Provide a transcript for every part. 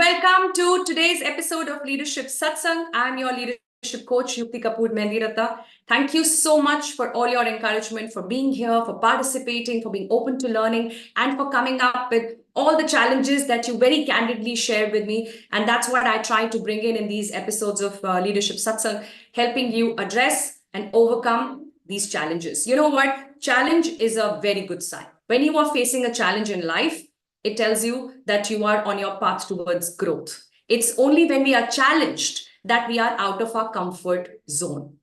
welcome to today's episode of Leadership Satsang. I'm your leadership coach, Yukti Kapoor Mendirata. Thank you so much for all your encouragement, for being here, for participating, for being open to learning, and for coming up with all the challenges that you very candidly shared with me. And that's what I try to bring in these episodes of Leadership Satsang, helping you address and overcome these challenges. You know what? Challenge is a very good sign. When you are facing a challenge in life, it tells you that you are on your path towards growth. It's only when we are challenged that we are out of our comfort zone,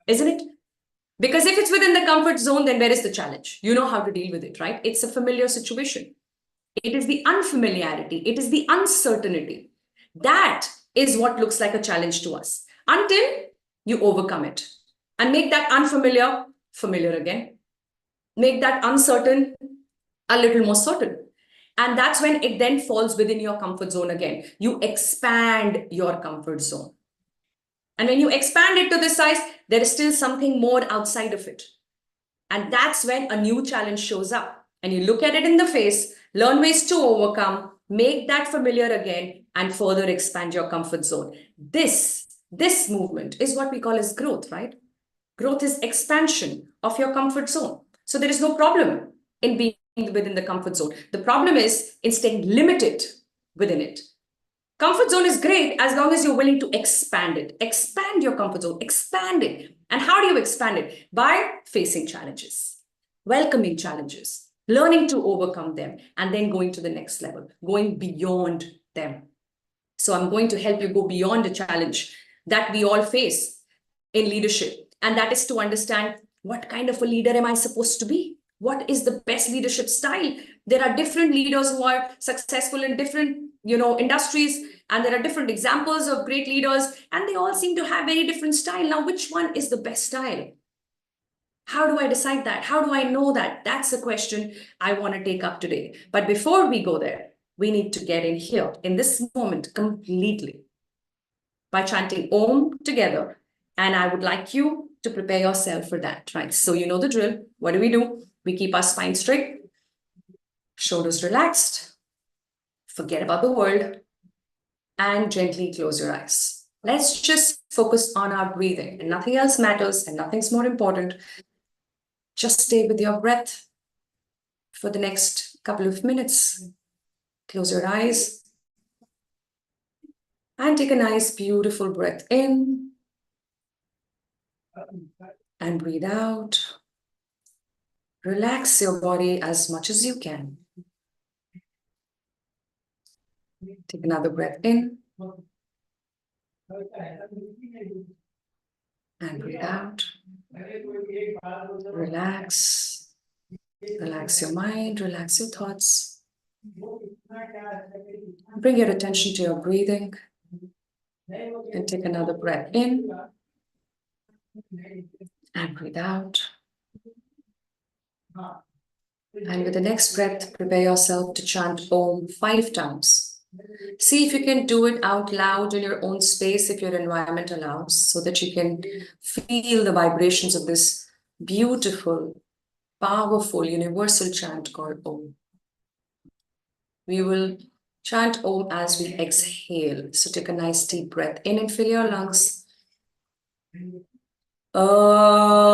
isn't it? Because if it's within the comfort zone, then where is the challenge? You know how to deal with it, right? It's a familiar situation. It is the unfamiliarity. It is the uncertainty. That is what looks like a challenge to us until you overcome it and make that unfamiliar familiar again. Make that uncertain a little more certain. And that's when it then falls within your comfort zone again. You expand your comfort zone. And when you expand it to this size, there is still something more outside of it. And that's when a new challenge shows up. And you look at it in the face, learn ways to overcome, make that familiar again, and further expand your comfort zone. This movement is what we call as growth, right? Growth is expansion of your comfort zone. So there is no problem in being within the comfort zone. The problem is in staying limited within it. Comfort zone is great as long as you're willing to expand it. Expand your comfort zone, expand it. And how do you expand it? By facing challenges, welcoming challenges, learning to overcome them, and then going to the next level, going beyond them. So I'm going to help you go beyond the challenge that we all face in leadership. And that is to understand, what kind of a leader am I supposed to be? What is the best leadership style? There are different leaders who are successful in different, industries, and there are different examples of great leaders, and they all seem to have very different style. Now, which one is the best style? How do I decide that? How do I know that? That's the question I want to take up today. But before we go there, we need to get in here, in this moment, completely by chanting Om together. And I would like you to prepare yourself for that, right? So you know the drill. What do? We keep our spine straight, shoulders relaxed, forget about the world, and gently close your eyes. Let's just focus on our breathing, and nothing else matters, and nothing's more important. Just stay with your breath for the next couple of minutes. Close your eyes and take a nice, beautiful breath in and breathe out. Relax your body as much as you can. Take another breath in and breathe out. Relax. Relax your mind, relax your thoughts. Bring your attention to your breathing and take another breath in and breathe out. And with the next breath, prepare yourself to chant Om 5 times. See if you can do it out loud in your own space if your environment allows, so that you can feel the vibrations of this beautiful, powerful, universal chant called Om. We will chant Om as we exhale. So take a nice deep breath in and fill your lungs. Om. Om.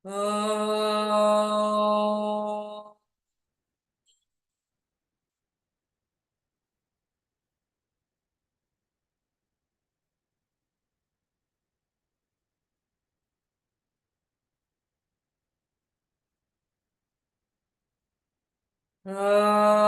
Om. Om.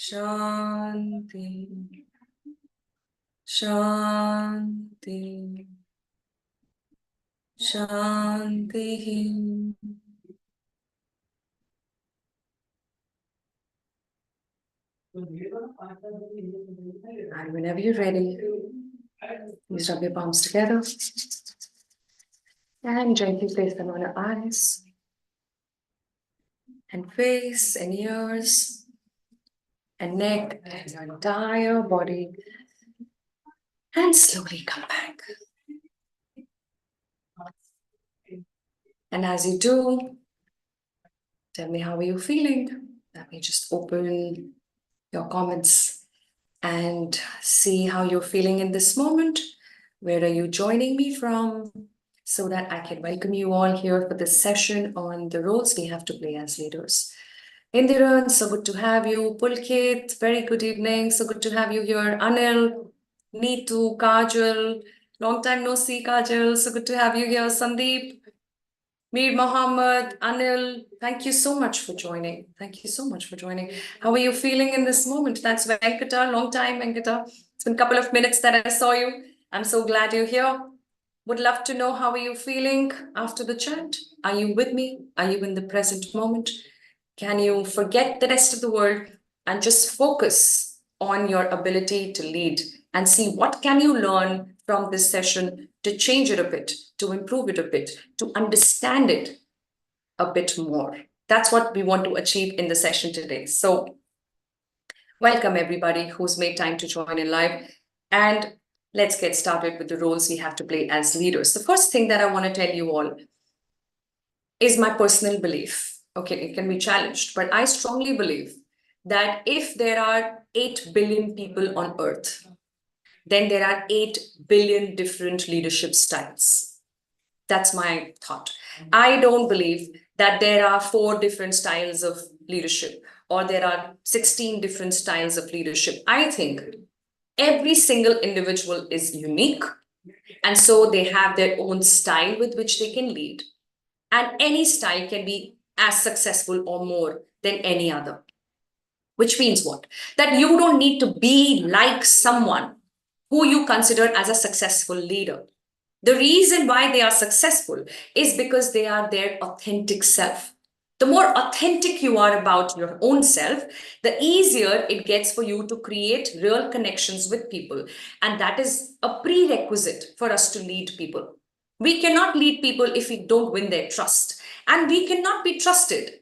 Shanti, Shanti, Shanti. And whenever you're ready, please rub your palms together and gently place them on your eyes and face and ears and neck and your entire body. And slowly come back. And as you do, tell me how are you feeling. Let me just open your comments and see how you're feeling in this moment. Where are you joining me from? So that I can welcome you all here for this session on the roles we have to play as leaders. Indiran, so good to have you. Pulkit, very good evening. So good to have you here. Anil, Neetu, Kajal, long time no see, Kajal. So good to have you here. Sandeep, Mir Mohammed, Anil, thank you so much for joining. Thank you so much for joining. How are you feeling in this moment? That's Venkata, long time, Venkata. It's been a couple of minutes that I saw you. I'm so glad you're here. Would love to know how are you feeling after the chat? Are you with me? Are you in the present moment? Can you forget the rest of the world and just focus on your ability to lead and see what can you learn from this session to change it a bit, to improve it a bit, to understand it a bit more. That's what we want to achieve in the session today. So welcome everybody who's made time to join in live. And let's get started with the roles we have to play as leaders. The first thing that I want to tell you all is my personal belief. Okay, it can be challenged, but I strongly believe that if there are 8 billion people on earth, then there are 8 billion different leadership styles. That's my thought. I don't believe that there are 4 different styles of leadership or there are 16 different styles of leadership. I think every single individual is unique, and so they have their own style with which they can lead. And any style can be as successful or more than any other. Which means what? That you don't need to be like someone who you consider as a successful leader. The reason why they are successful is because they are their authentic self. The more authentic you are about your own self, the easier it gets for you to create real connections with people. And that is a prerequisite for us to lead people. We cannot lead people if we don't win their trust. And we cannot be trusted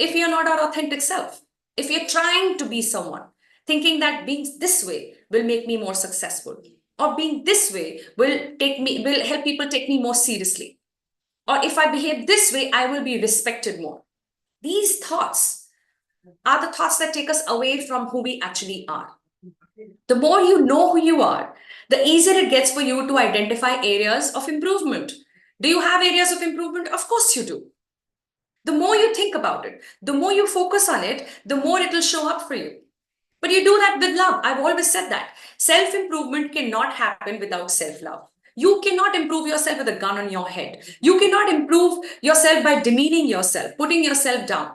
if you're not our authentic self. If you're trying to be someone, thinking that being this way will make me more successful, or being this way will help people take me more seriously, or if I behave this way, I will be respected more. These thoughts are the thoughts that take us away from who we actually are. The more you know who you are, the easier it gets for you to identify areas of improvement. Do you have areas of improvement? Of course you do. The more you think about it, the more you focus on it, the more it will show up for you. But you do that with love. I've always said that. Self-improvement cannot happen without self-love. You cannot improve yourself with a gun on your head. You cannot improve yourself by demeaning yourself, putting yourself down,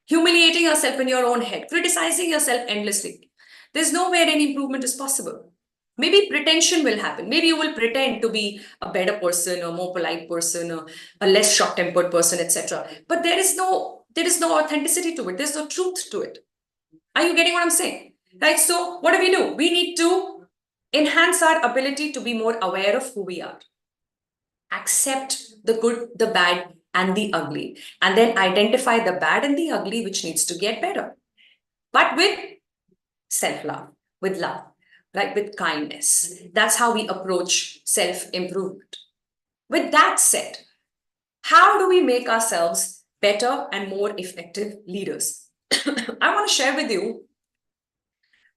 humiliating yourself in your own head, criticizing yourself endlessly. There's nowhere any improvement is possible. Maybe pretension will happen. Maybe you will pretend to be a better person, a more polite person, or a less short-tempered person, etc. But there is no authenticity to it. There's no truth to it. Are you getting what I'm saying? Right? So what do? We need to enhance our ability to be more aware of who we are. Accept the good, the bad, and the ugly. And then identify the bad and the ugly, which needs to get better. But with self-love, with love, right? With kindness. That's how we approach self-improvement. With that said, how do we make ourselves better and more effective leaders? I want to share with you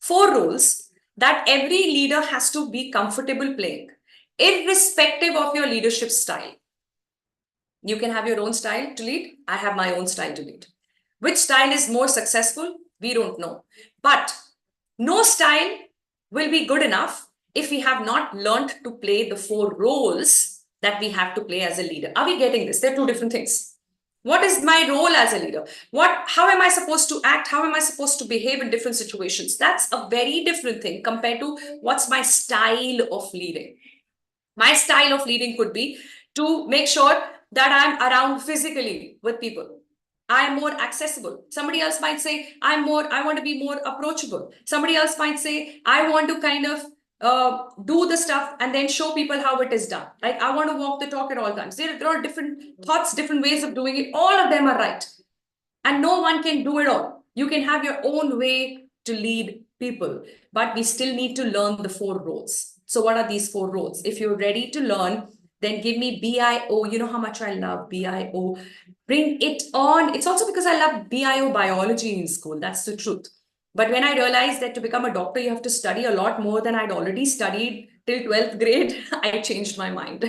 4 roles that every leader has to be comfortable playing, irrespective of your leadership style. You can have your own style to lead. I have my own style to lead. Which style is more successful? We don't know. But no style will be good enough if we have not learned to play the 4 roles that we have to play as a leader. Are we getting this? They're two different things. What is my role as a leader? How am I supposed to act? How am I supposed to behave in different situations? That's a very different thing compared to what's my style of leading. My style of leading could be to make sure that I'm around physically with people. I am more accessible. Somebody else might say, I want to be more approachable. Somebody else might say, I want to kind of do the stuff and then show people how it is done. Like, I want to walk the talk at all times. There are different thoughts, different ways of doing it. All of them are right. And no one can do it all. You can have your own way to lead people, but we still need to learn the 4 roles. So what are these 4 roles? If you're ready to learn, then give me BIO. You know how much I love BIO. Bring it on. It's also because I love BIO biology in school. That's the truth. But when I realized that to become a doctor, you have to study a lot more than I'd already studied till 12th grade, I changed my mind.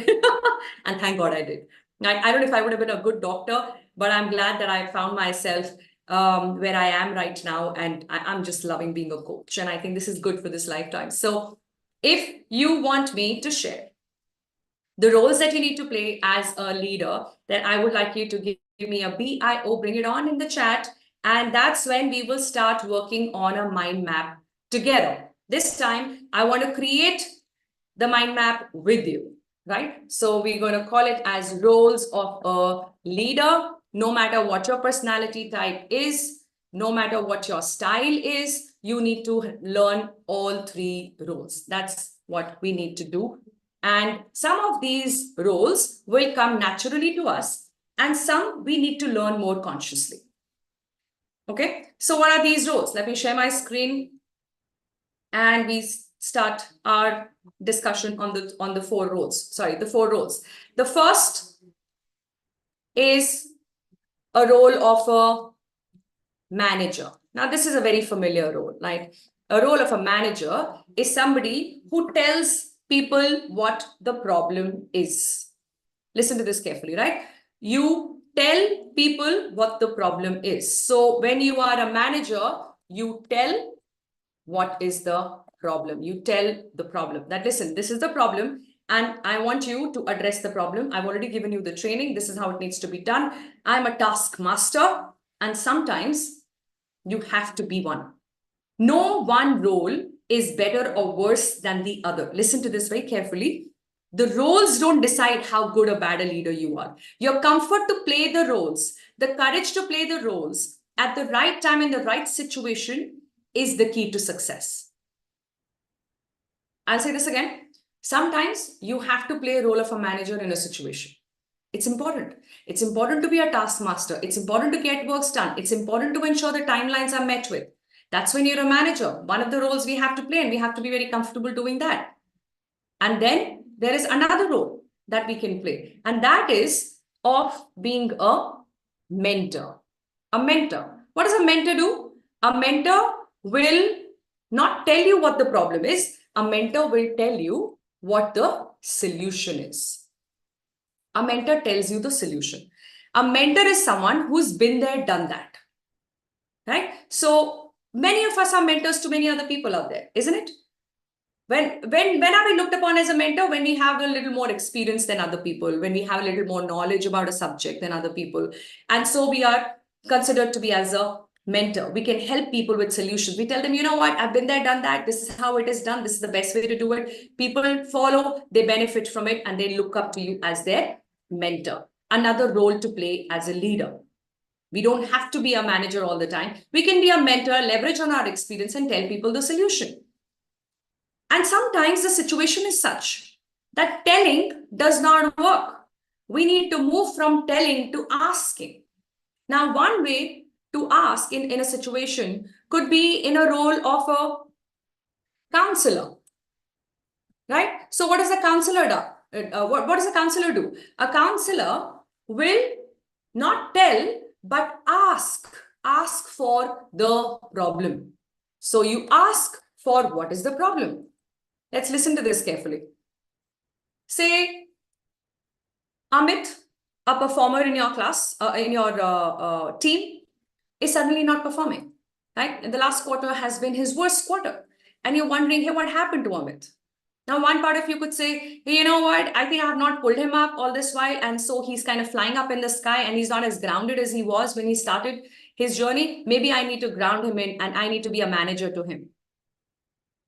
And thank God I did. I don't know if I would have been a good doctor, but I'm glad that I found myself where I am right now. And I'm just loving being a coach. And I think this is good for this lifetime. So if you want me to share the roles that you need to play as a leader, then I would like you to give me a BIO, bring it on in the chat. And that's when we will start working on a mind map together. This time, I want to create the mind map with you, right? So we're going to call it as roles of a leader. No matter what your personality type is, no matter what your style is, you need to learn all 3 roles. That's what we need to do. And some of these roles will come naturally to us, and some we need to learn more consciously. Okay, so what are these roles? Let me share my screen and we start our discussion on the 4 roles. Sorry, the 4 roles. The first is a role of a manager. Now, this is a very familiar role. Like, a role of a manager is somebody who tells people what the problem is. Listen to this carefully, right? You tell people what the problem is. So when you are a manager, you tell what is the problem. You tell the problem that, listen, this is the problem and I want you to address the problem. I've already given you the training. This is how it needs to be done. I'm a taskmaster, and sometimes you have to be one. No one role is better or worse than the other. Listen to this very carefully. The roles don't decide how good or bad a leader you are. Your comfort to play the roles, the courage to play the roles at the right time in the right situation is the key to success. I'll say this again. Sometimes you have to play a role of a manager in a situation. It's important. It's important to be a taskmaster. It's important to get work done. It's important to ensure the timelines are met with. That's when you're a manager. One of the roles we have to play, and we have to be very comfortable doing that. And then there is another role that we can play, and that is of being a mentor. A mentor. What does a mentor do? A mentor will not tell you what the problem is. A mentor will tell you what the solution is. A mentor tells you the solution. A mentor is someone who's been there, done that. Right? So many of us are mentors to many other people out there, isn't it? When are we looked upon as a mentor? When we have a little more experience than other people, when we have a little more knowledge about a subject than other people. And so we are considered to be as a mentor. We can help people with solutions. We tell them, you know what, I've been there, done that. This is how it is done. This is the best way to do it. People follow, they benefit from it, and they look up to you as their mentor. Another role to play as a leader. We don't have to be a manager all the time. We can be a mentor, leverage on our experience, and tell people the solution. And sometimes the situation is such that telling does not work. We need to move from telling to asking. Now, one way to ask in a situation could be in a role of a counselor, right? So what does a counselor do? What does a counselor do? A counselor will not tell, but ask for the problem. So you ask for what is the problem. Let's listen to this carefully. Say, Amit, a performer in your class, in your team, is suddenly not performing, right? And the last quarter has been his worst quarter. And you're wondering, hey, what happened to Amit? Now, one part of you could say, hey, you know what? I think I have not pulled him up all this while. And so he's kind of flying up in the sky and he's not as grounded as he was when he started his journey. Maybe I need to ground him in and I need to be a manager to him.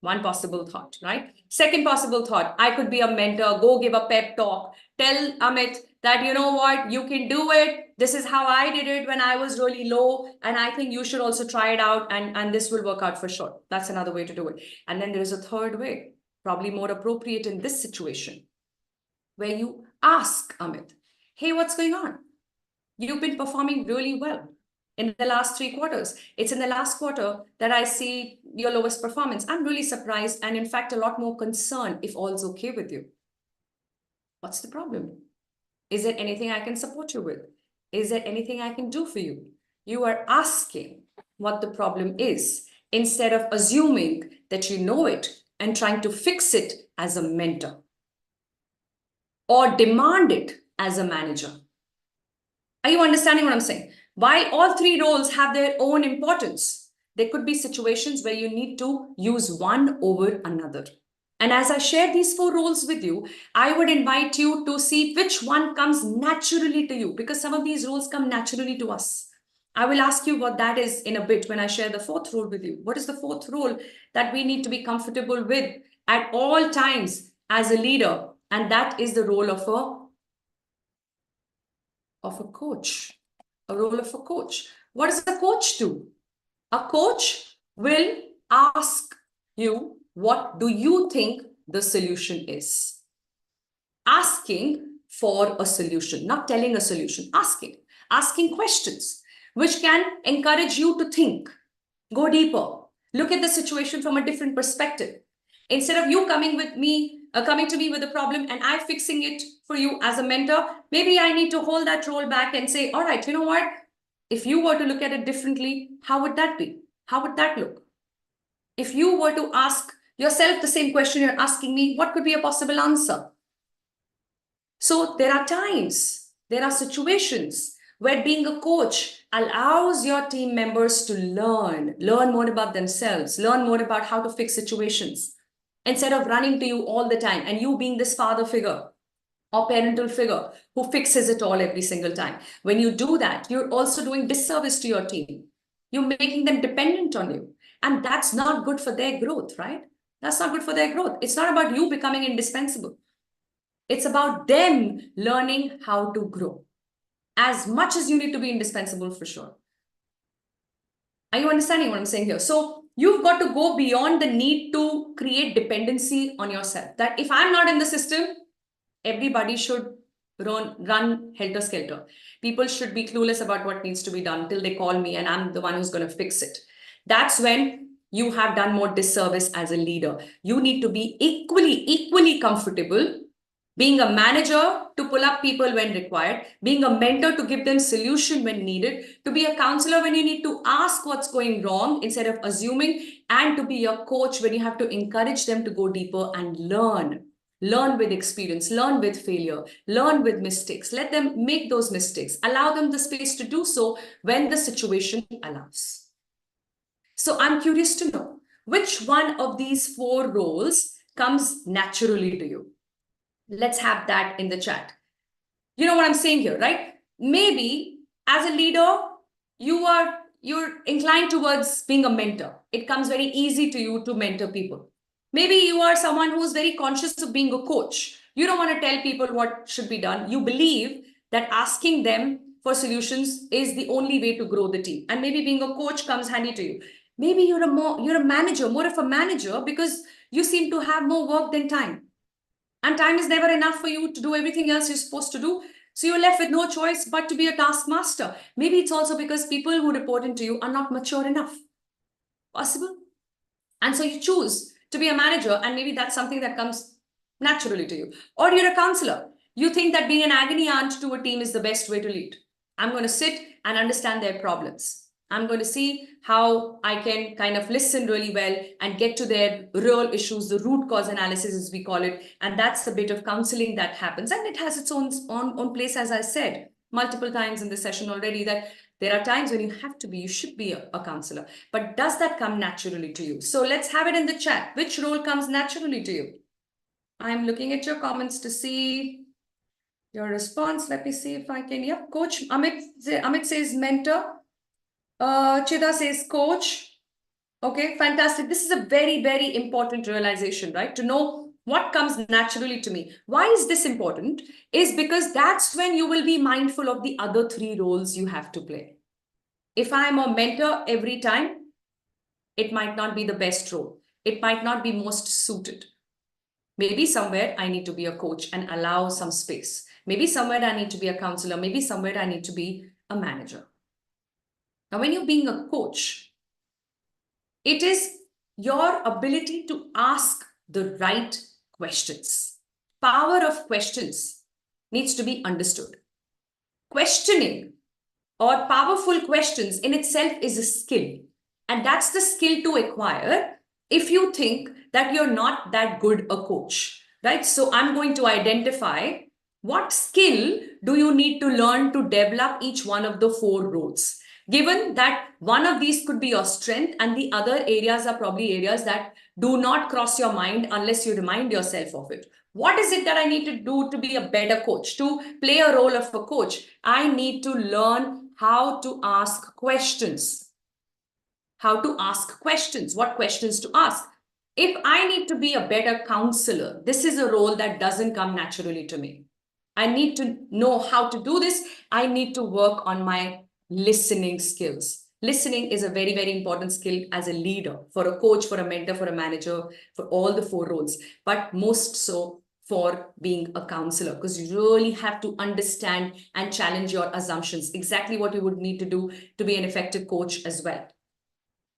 One possible thought, right? Second possible thought, I could be a mentor, go give a pep talk, tell Amit that, you know what, you can do it. This is how I did it when I was really low. And I think you should also try it out and this will work out for sure. That's another way to do it. And then there is a third way, probably more appropriate in this situation, where you ask Amit, hey, what's going on? You've been performing really well in the last 3 quarters. It's in the last quarter that I see your lowest performance. I'm really surprised and in fact, a lot more concerned if all's okay with you. What's the problem? Is there anything I can support you with? Is there anything I can do for you? You are asking what the problem is instead of assuming that you know it and trying to fix it as a mentor or demand it as a manager. Are you understanding what I'm saying? While all 3 roles have their own importance, there could be situations where you need to use one over another. And as I share these 4 roles with you, I would invite you to see which one comes naturally to you, because some of these roles come naturally to us. I will ask you what that is in a bit when I share the 4th role with you. What is the 4th role that we need to be comfortable with at all times as a leader? And that is the role of a coach, a role of a coach. What does a coach do? A coach will ask you, what do you think the solution is? Asking for a solution, not telling a solution, asking questions, which can encourage you to think, go deeper, look at the situation from a different perspective. Instead of you coming to me with a problem and I fixing it for you as a mentor, maybe I need to hold that role back and say, all right, you know what? If you were to look at it differently, how would that be? How would that look? If you were to ask yourself the same question you're asking me, what could be a possible answer? So there are times, there are situations where being a coach allows your team members to learn more about themselves, learn more about how to fix situations, instead of running to you all the time and you being this father figure or parental figure who fixes it all every single time. When you do that, you're also doing disservice to your team. You're making them dependent on you. And that's not good for their growth, right? That's not good for their growth. It's not about you becoming indispensable. It's about them learning how to grow. As much as you need to be indispensable for sure. Are you understanding what I'm saying here? So you've got to go beyond the need to create dependency on yourself. That if I'm not in the system, everybody should run helter-skelter. People should be clueless about what needs to be done till they call me and I'm the one who's going to fix it. That's when you have done more disservice as a leader. You need to be equally comfortable being a manager to pull up people when required, being a mentor to give them solution when needed, to be a counselor when you need to ask what's going wrong instead of assuming, and to be a coach when you have to encourage them to go deeper and learn. Learn with experience, learn with failure, learn with mistakes. Let them make those mistakes. Allow them the space to do so when the situation allows. So I'm curious to know, which one of these 4 roles comes naturally to you? Let's have that in the chat. You know what I'm saying here, right? Maybe as a leader, you're inclined towards being a mentor. It comes very easy to you to mentor people. Maybe you are someone who's very conscious of being a coach. You don't want to tell people what should be done. You believe that asking them for solutions is the only way to grow the team. And maybe being a coach comes handy to you. Maybe you're a manager, more of a manager, because you seem to have more work than time. And time is never enough for you to do everything else you're supposed to do. So you're left with no choice but to be a taskmaster. Maybe it's also because people who report into you are not mature enough. Possible. And so you choose to be a manager, and maybe that's something that comes naturally to you. Or you're a counselor. You think that being an agony aunt to a team is the best way to lead. I'm going to sit and understand their problems. I'm going to see how I can kind of listen really well and get to their real issues, the root cause analysis as we call it. And that's a bit of counseling that happens. And it has its own place, as I said. multiple times in this session already that there are times when you should be a counselor. But does that come naturally to you? So let's have it in the chat. Which role comes naturally to you? I'm looking at your comments to see your response. Let me see if I can. Yeah, coach. Amit says mentor. Chida says coach. Okay, fantastic. This is a very, very important realization, right? To know what comes naturally to me. Why is this important? Is because that's when you will be mindful of the other three roles you have to play. If I'm a mentor every time, it might not be the best role. It might not be most suited. Maybe somewhere I need to be a coach and allow some space. Maybe somewhere I need to be a counselor. Maybe somewhere I need to be a manager. Now, when you're being a coach, it is your ability to ask the right questions. Power of questions needs to be understood. Questioning or powerful questions in itself is a skill. And that's the skill to acquire if you think that you're not that good a coach, right? So I'm going to identify what skill do you need to learn to develop each one of the four roles. Given that one of these could be your strength and the other areas are probably areas that do not cross your mind unless you remind yourself of it. What is it that I need to do to be a better coach, to play a role of a coach? I need to learn how to ask questions. How to ask questions, what questions to ask. If I need to be a better counselor, this is a role that doesn't come naturally to me. I need to know how to do this. I need to work on my listening skills. Listening is a very, very important skill as a leader, for a coach, for a mentor, for a manager, for all the four roles, but most so for being a counselor, because you really have to understand and challenge your assumptions, exactly what you would need to do to be an effective coach as well.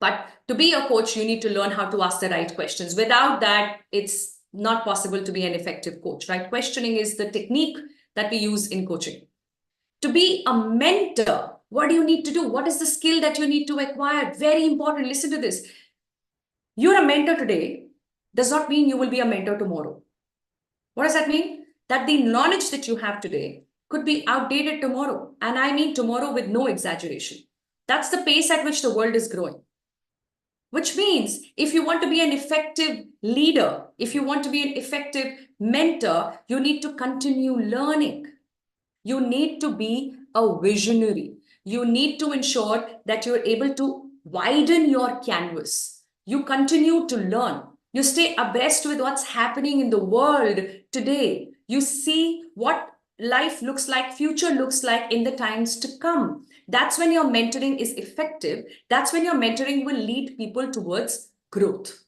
But to be a coach, you need to learn how to ask the right questions. Without that, it's not possible to be an effective coach, right? Questioning is the technique that we use in coaching. To be a mentor, what do you need to do? What is the skill that you need to acquire? Very important. Listen to this. You're a mentor today does not mean you will be a mentor tomorrow. What does that mean? That the knowledge that you have today could be outdated tomorrow. And I mean tomorrow with no exaggeration. That's the pace at which the world is growing. Which means if you want to be an effective leader, if you want to be an effective mentor, you need to continue learning. You need to be a visionary. You need to ensure that you're able to widen your canvas. You continue to learn. You stay abreast with what's happening in the world today. You see what life looks like, future looks like in the times to come. That's when your mentoring is effective. That's when your mentoring will lead people towards growth.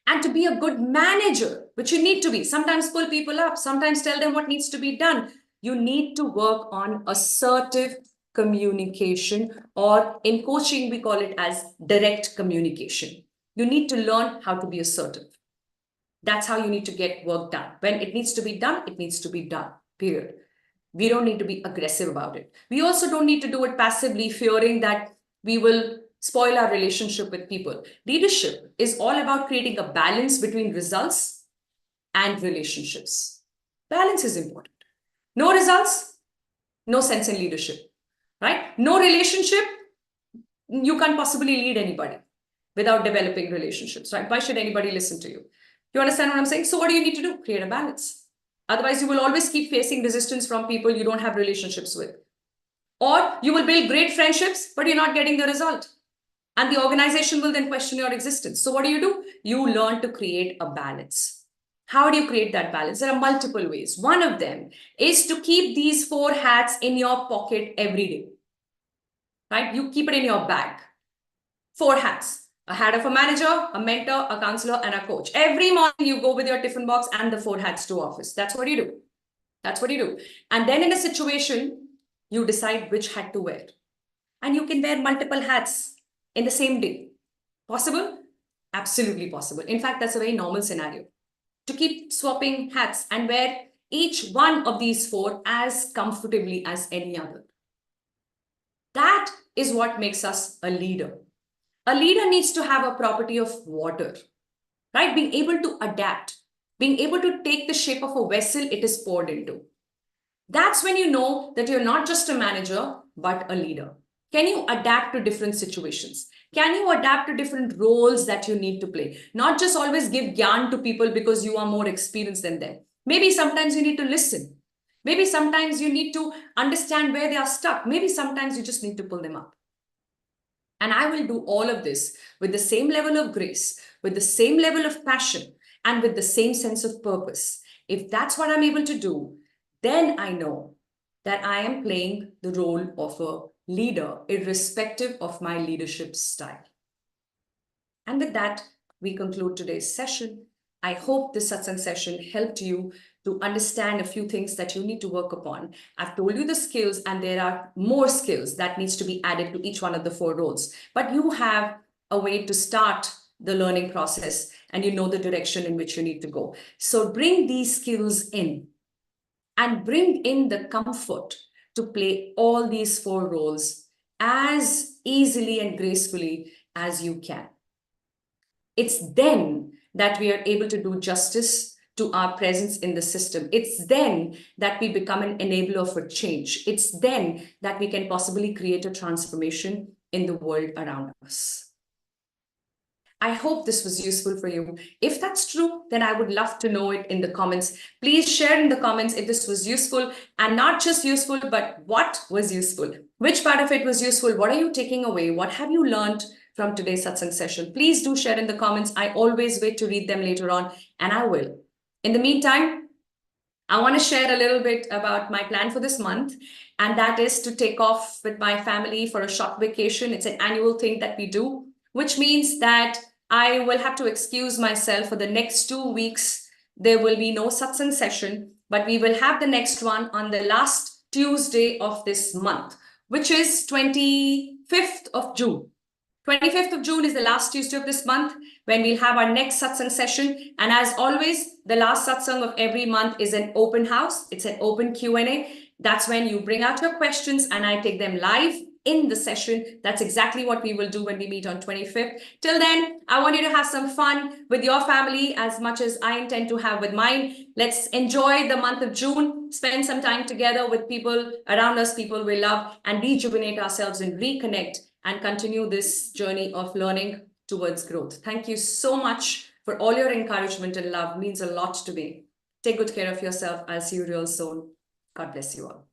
And to be a good manager, which you need to be, sometimes pull people up, sometimes tell them what needs to be done. You need to work on assertive communication, or in coaching, we call it as direct communication. You need to learn how to be assertive. That's how you need to get work done. When it needs to be done, it needs to be done, period. We don't need to be aggressive about it. We also don't need to do it passively, fearing that we will spoil our relationship with people. Leadership is all about creating a balance between results and relationships. Balance is important. No results, no sense in leadership, right? No relationship, you can't possibly lead anybody without developing relationships, right? Why should anybody listen to you? You understand what I'm saying? So what do you need to do? Create a balance. Otherwise, you will always keep facing resistance from people you don't have relationships with. Or you will build great friendships, but you're not getting the result. And the organization will then question your existence. So what do? You learn to create a balance. How do you create that balance? There are multiple ways. One of them is to keep these four hats in your pocket every day. Right? You keep it in your bag. Four hats. A hat of a manager, a mentor, a counselor, and a coach. Every morning you go with your tiffin box and the four hats to office. That's what you do. That's what you do. And then in a situation, you decide which hat to wear. And you can wear multiple hats in the same day. Possible? Absolutely possible. In fact, that's a very normal scenario. To keep swapping hats and wear each one of these four as comfortably as any other. That is what makes us a leader. A leader needs to have a property of water, right? Being able to adapt, being able to take the shape of a vessel it is poured into. That's when you know that you're not just a manager, but a leader. Can you adapt to different situations? Can you adapt to different roles that you need to play? Not just always give gyan to people because you are more experienced than them. Maybe sometimes you need to listen. Maybe sometimes you need to understand where they are stuck. Maybe sometimes you just need to pull them up. And I will do all of this with the same level of grace, with the same level of passion, and with the same sense of purpose. If that's what I'm able to do, then I know that I am playing the role of a leader, irrespective of my leadership style. And with that, we conclude today's session. I hope this satsang session helped you to understand a few things that you need to work upon. I've told you the skills, and there are more skills that needs to be added to each one of the 4 roles. But you have a way to start the learning process, and you know the direction in which you need to go. So bring these skills in and bring in the comfort to play all these 4 roles as easily and gracefully as you can. It's then that we are able to do justice to our presence in the system. It's then that we become an enabler for change. It's then that we can possibly create a transformation in the world around us. I hope this was useful for you. If that's true, then I would love to know it in the comments. Please share in the comments if this was useful, and not just useful, but what was useful. Which part of it was useful? What are you taking away? What have you learned from today's satsang session? Please do share in the comments. I always wait to read them later on, and I will. In the meantime, I want to share a little bit about my plan for this month, and that is to take off with my family for a short vacation. It's an annual thing that we do, which means that I will have to excuse myself for the next 2 weeks. There will be no satsang session, but we will have the next one on the last Tuesday of this month, which is 25th of June. 25th of June is the last Tuesday of this month when we'll have our next satsang session. And as always, the last satsang of every month is an open house. It's an open Q&A. That's when you bring out your questions and I take them live in the session. That's exactly what we will do when we meet on 25th. Till then, I want you to have some fun with your family as much as I intend to have with mine. Let's enjoy the month of June, spend some time together with people around us, people we love, and rejuvenate ourselves and reconnect and continue this journey of learning towards growth. Thank you so much for all your encouragement and love. It means a lot to me. Take good care of yourself. I'll see you real soon. God bless you all.